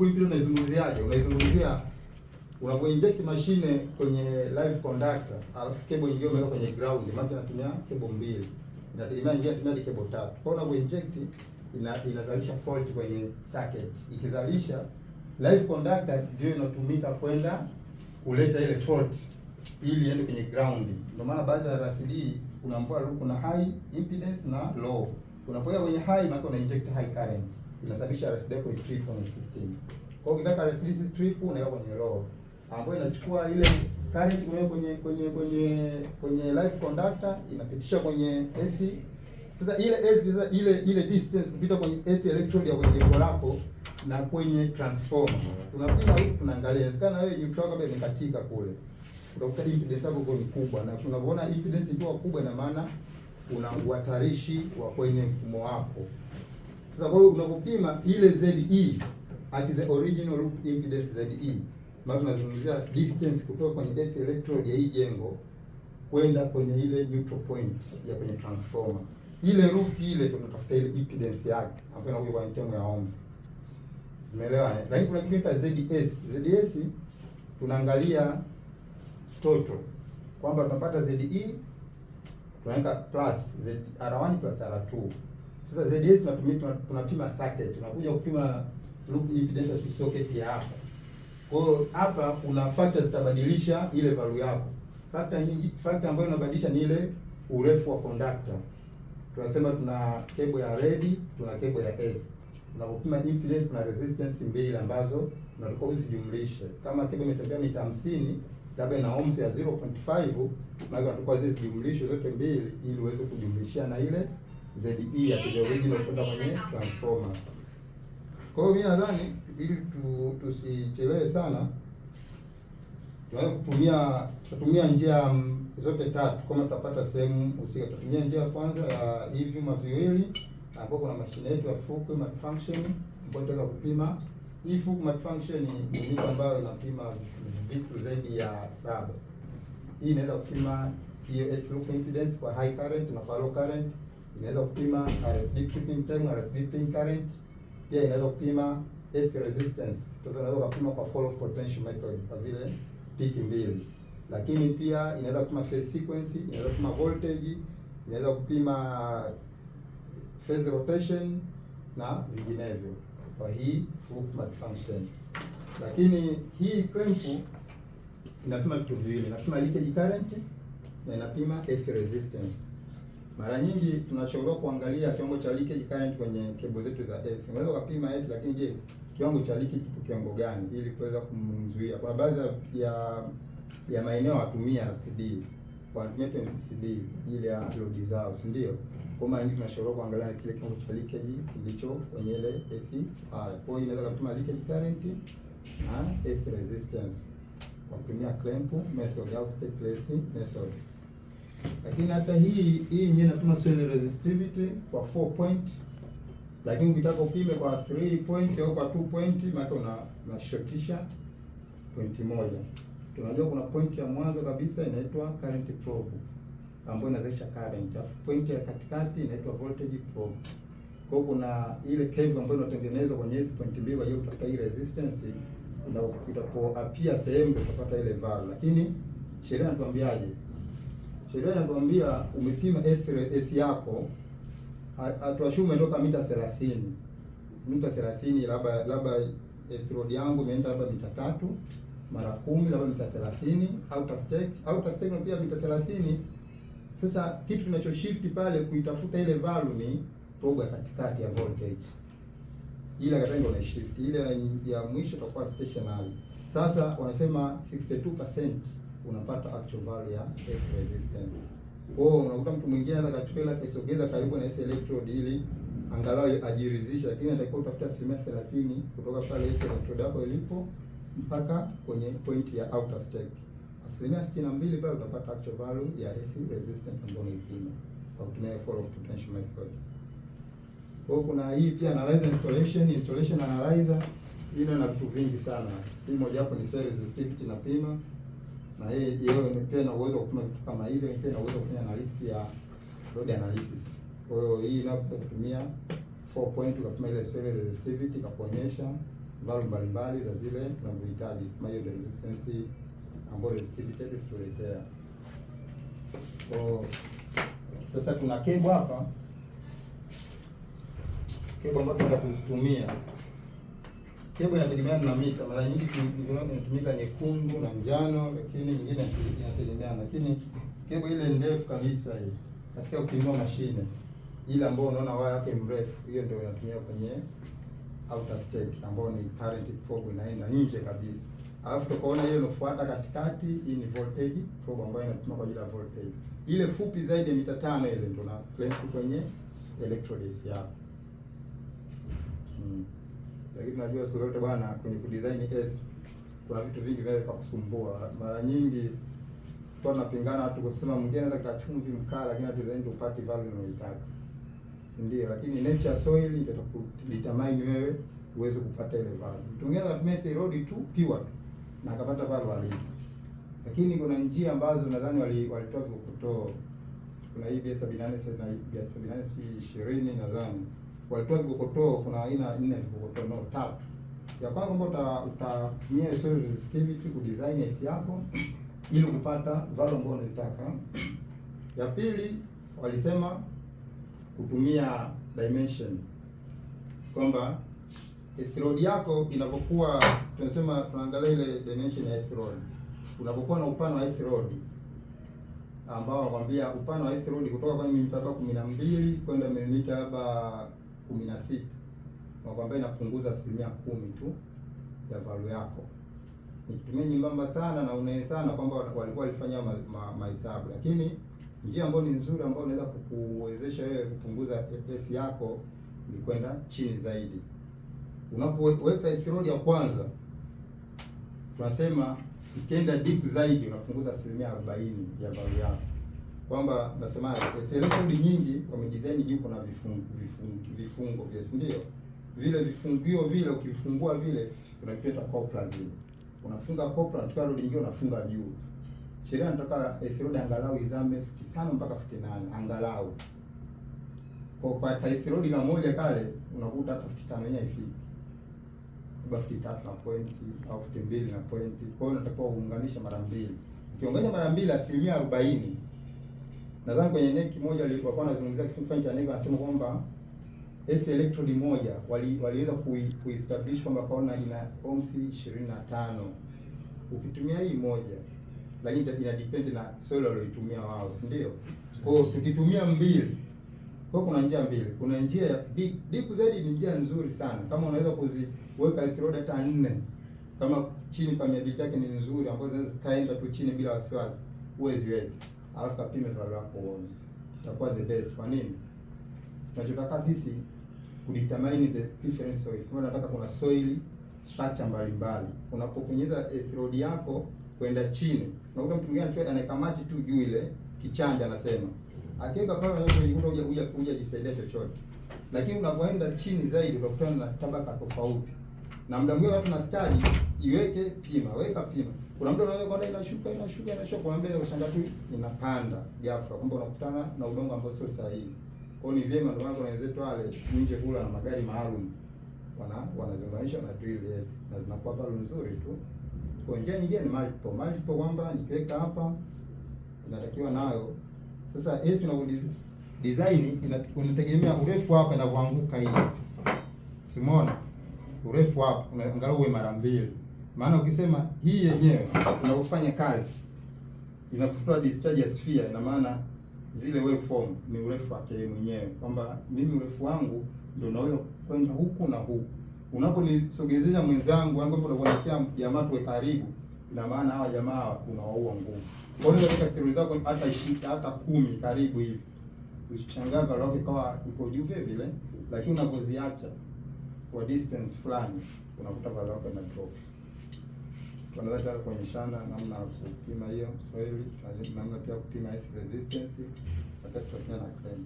Hii pia unaizungumziaje? Unaizungumzia unapoinject mashine kwenye live conductor, alafu cable nyingine umeweka kwenye ground, maana tunatumia cable mbili. Inategemea njia tunatumia cable tatu. Kwa hiyo unapoinject inazalisha fault kwenye circuit. Ikizalisha live conductor ndio inatumika kwenda kuleta ile fault ili iende kwenye ground. Ndio maana baadhi ya RCD unaambiwa kuna high impedance na low. Unapokuwa kwenye high maana una inject high current. Inasababisha RCD yako itrip kwenye system. Kwa hiyo ukitaka RCD strip unaweka kwenye low, ambayo inachukua ile current kwenye live conductor inapitisha kwenye AC. Sasa ile distance kupita kwenye AC electrode ya kwenye jengo lako na kwenye transformer. Tunapima huku tunaangalia. Inawezekana wewe neutral kabla imekatika kule. Utakuta impedance yako ni kubwa, na tunapoona impedance ikiwa kubwa ina maana una uhatarishi wa kwenye mfumo wako. Sasa kwa hiyo unapopima ile ZE at the original loop impedance ZE, maana tunazungumzia distance kutoka kwenye AC electrode ya hii jengo kwenda kwenye ile neutral point ya kwenye transformer. Ile root ile tunatafuta ile impedance yake ambayo inakuja kwa term ya ohms. Umeelewa? Lakini kuna kitu kinaitwa ZS. ZS tunaangalia total kwamba tunapata ZE tunaweka plus R1 plus R2. Sasa ZS tunapima circuit, tunakuja kupima loop impedance ya socket ya hapa. Kwa hiyo hapa kuna factors zitabadilisha ile value yako. Factor ambayo inabadilisha ni ile urefu wa conductor. Tunasema tuna cable ya red, tuna cable ya earth. Tunapopima impedance na resistance mbili ambazo tunatakiwa uzijumlishe. Kama cable imetembea mita 50, labda ina ohms ya 0.5, maana tunatakiwa zijumlishe zote mbili ili uweze kujumlishia na ile ZE ya the original kwenda kwenye transformer. Kwa hiyo mimi nadhani ili tusichelewe sana, tutatumia njia zote tatu. Kama tutapata sehemu husika, tutatumia njia ya kwanza ya hivi vyuma viwili ambapo kuna mashine yetu ya Fuku multifunction ambayo tunaweza kupima. Hii Fuku multifunction ni unit ambayo inapima vitu zaidi ya 7. Hii inaweza kupima hiyo AC loop impedance kwa high current na kwa low current. Inaweza kupima RCD tripping time, RCD pin current. Pia inaweza kupima AC resistance. Tunaweza kupima kwa fall of potential method kwa vile peak mbili. Lakini pia inaweza kupima phase sequence, inaweza kupima voltage, inaweza kupima phase rotation na vinginevyo kwa hii full multifunction. Lakini hii clamp inapima vitu viwili, inapima leakage current na inapima AC resistance. Mara nyingi tunashauriwa kuangalia kiwango cha leakage current kwenye cable zetu za AC. Unaweza kupima AC, lakini je, kiwango cha leakage kipo kiwango gani ili kuweza kumzuia? Kuna baadhi ya maeneo watumia RCD, wanatumia MCCB ili ya load zao, si ndio? Kwa maana tunashauriwa kuangalia kile kiwango cha leakage kilicho kwenye ile AC. Kwa hiyo inaweza kupima leakage current na AC resistance kwa kutumia clamp method au stateless method. Lakini hata hii yenyewe inapima swing resistivity kwa 4 point, lakini ukitaka upime kwa 3 point au kwa 2 point, maana unashotisha point moja. Tunajua kuna point ya mwanzo kabisa inaitwa current probe ambayo inazalisha current. Alafu point ya katikati inaitwa voltage probe. Kwa hiyo kuna ile cable ambayo inatengenezwa kwenye hizo point mbili, kwa hiyo utafuta hii resistance na itapoapia sehemu utapata ile value. Lakini sheria inatuambiaje? Sheria inatuambia umepima AC yako, atuashume umetoka mita 30. Mita 30 labda AC load yangu imeenda labda mita 3 mara 10 labda mita 30 outer stake na pia mita 30. Sasa kitu kinachoshift pale kuitafuta ile value ni probe ya katikati ya voltage. Ile katengo na shift, ile ya mwisho itakuwa stationary. Sasa wanasema 62% unapata actual value ya AC resistance. Kwa hiyo unakuta mtu mwingine anaweza kachukua ile akisogeza karibu na AC electrode ili angalau ajiridhishe, lakini anatakiwa utafuta 30% kutoka pale AC electrode yako ilipo mpaka kwenye point ya outer stake. 62% pale utapata actual value ya AC resistance ambayo unaipima kwa kutumia fall of potential method. Kwa hiyo kuna hii pia analyzer installation analyzer, ina na vitu vingi sana. Hii moja hapo ni swing resistivity napima, na hiyo pia ina uwezo kupima vitu kama ile, pia ina uwezo kufanya analysis ya load analysis. Kwa hiyo hii inapotumia 4 point ukapima ile swing resistivity, kakuonyesha valve mbalimbali za zile tunavyohitaji, kama hiyo resistance ambayo resistivity yetu tuletea. Kwa sasa tuna cable hapa, cable ambayo tunataka kuzitumia. Cable inategemeana na mita. Mara nyingi inatumika nyekundu na njano, lakini nyingine inategemeana. Lakini cable ile ndefu kabisa hii katika kupimia mashine ile ambayo unaona waya yake mrefu, hiyo ndio inatumia kwenye outer state ambayo ni current probe inaenda nje kabisa. Alafu tukaona ile inofuata katikati, hii ni voltage probe ambayo inatumika kwa ajili ya voltage. Ile fupi zaidi ya mita 5 ile ndio na place kwenye electrode yako. Lakini tunajua siku zote bwana, kwenye kudesign AC kuna vitu vingi vinaweza kukusumbua. Mara nyingi kwa tunapingana watu kusema mwingine anaweza kachumvi mkali, lakini design ndio upate value unayotaka. Si ndio? Lakini nature soil ndio itakudetermine wewe uweze kupata ile value. Mtu mwingine anatumia serodi tu pure na akapata value halisi. Lakini kuna njia ambazo nadhani walitoa vikokotoo. Kuna hii BS78 na BS78 nadhani. Walitoa vikokotoo, kuna aina 4 vikokotoo no 3. Ya kwanza kwamba utatumia soil resistivity ku design AC yako ili kupata value ambayo unataka. Ya pili walisema kutumia dimension, kwamba AC load yako inapokuwa, tunasema tunaangalia ile dimension ya AC load. Unapokuwa na upana wa AC load ambao wanakuambia upana wa AC load kutoka kwa milimita 12 kwenda milimita labda 16, wanakuambia inapunguza 10% tu ya value yako. Nikitumia nyembamba sana na unene sana, kwamba walikuwa walifanya mahesabu, lakini njia ambayo ni nzuri ambayo inaweza kukuwezesha wewe kupunguza AC yako ni kwenda chini zaidi. Unapoweka AC load ya kwanza, tunasema ikienda deep zaidi unapunguza 40% ya value yako. Kwamba nasema AC load nyingi wamedesign juu kuna vifungo vya, ndio vile vifungio vile, ukifungua vile unapita coupler zile. Unafunga coupler, unachukua load nyingine unafunga juu. Sheria inataka AC load angalau izame 55 mpaka 58 angalau. Kwa AC load moja kale unakuta hata 55 yenyewe ifiki. Kwa 53 na point au 52 na point. Kwa hiyo unatakiwa uunganisha mara mbili. Ukiongeza mara mbili 40%. Nadhani kwenye neki moja walikuwa wanazungumzia kifungu cha neki, wanasema kwamba AC electrode moja waliweza kuestablish kwamba kaona ina ohms 25. Ukitumia hii moja, lakini ina depend na soil walioitumia wao, si ndio? Kwa hiyo tukitumia mbili, kwa kuna njia mbili. Kuna njia ya deep zaidi, ni njia nzuri sana. Kama unaweza kuziweka AC load hata 4, kama chini permeability yake ni nzuri, ambazo zinaweza zikaenda tu chini bila wasiwasi, uwezi weke. Alafu kapime value yako uone. Itakuwa the best. Kwa nini? Tunachotaka sisi kudetermine the different soil. Kama unataka kuna soil structure mbalimbali, unapopenyeza AC load yako kwenda chini, unakuta mtu mwingine anakamati tu juu ile kichanja, anasema akiweka pale unaweza kuja jisaidia chochote. Lakini unapoenda chini zaidi utakutana na tabaka tofauti. Na muda mwingine watu na study, iweke pima, weka pima. Kuna mtu anaweza kwenda inashuka, kwa mbele unashangaa tu inapanda ghafla, kwamba unakutana na udongo ambao sio sahihi. Kwa hiyo ni vyema, ndio maana kuna wenzetu wale nje kula na magari maalum wanaziunganisha na drill hizi na zinakuwa value nzuri tu. Kwa njia nyingine ni multiple, kwamba nikiweka hapa inatakiwa nayo. Sasa AC na design inategemea urefu hapa inavyoanguka hii. Simona urefu hapa unaangalau uwe mara mbili. Maana ukisema hii yenyewe inafanya kazi, inafutua discharge ya sphere, ina maana zile waveform ni urefu wake mwenyewe, kwamba mimi urefu wangu ndio naweza kwenda huku na huku. Unaponisogezesha mwenzangu wangu, ambapo unakuelekea jamaa tuwe karibu, ina maana hawa jamaa unawaua nguvu. Kwa hiyo katika theory zako hata 20 hata 10 karibu hivi, usishangaa value ikawa iko juu vile, lakini unapoziacha kwa distance fulani unakuta value yako ina drop. Tunaweza kuonyeshana namna ya kupima hiyo soil, namna pia kupima AC resistance wakati tunatumia na claim.